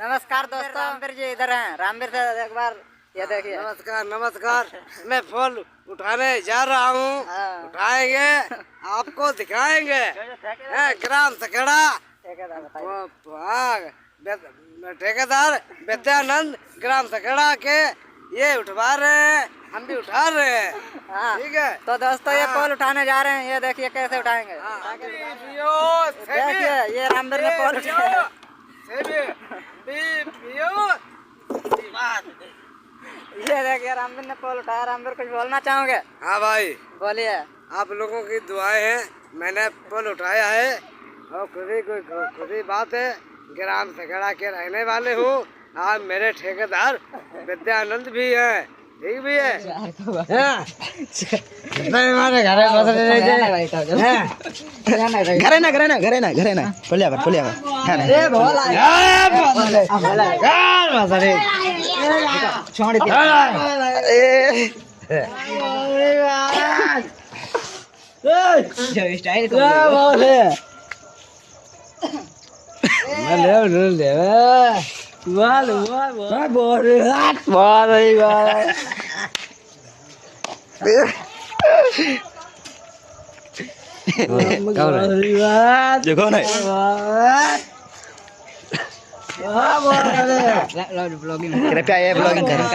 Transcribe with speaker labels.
Speaker 1: नमस्कार दोस्तों, रामवीर जी इधर हैं। रामवीर से एक बार ये देखिए।
Speaker 2: नमस्कार नमस्कार। मैं फूल उठाने जा रहा हूँ। उठाएंगे, आपको दिखाएंगे। ग्राम सखेड़ा ठेकेदार विद्यानंद ग्राम सखेड़ा के ये उठवा रहे हैं, हम भी उठा रहे हैं। ठीक है,
Speaker 1: तो दोस्तों ये पोल उठाने जा रहे हैं। ये देखिए कैसे उठाएंगे। देखिए ये रामवीर ने पोल उठाया। ये देखिए रामवीर ने पोल उठाया। रामवीर कुछ बोलना चाहोगे?
Speaker 2: हाँ भाई,
Speaker 1: बोलिए।
Speaker 2: आप लोगों की दुआएं हैं, मैंने पोल उठाया है और खुदी बात है। ग्राम सखेड़ा के रहने वाले हूँ। आप मेरे ठेकेदार विद्यानंद भी हैं, ठीक भी है।
Speaker 3: घरे ना खोलिया छोड़ स्टाइल जो कौन है ब्लॉगिंग कृपया ये ब्लॉगिंग करें।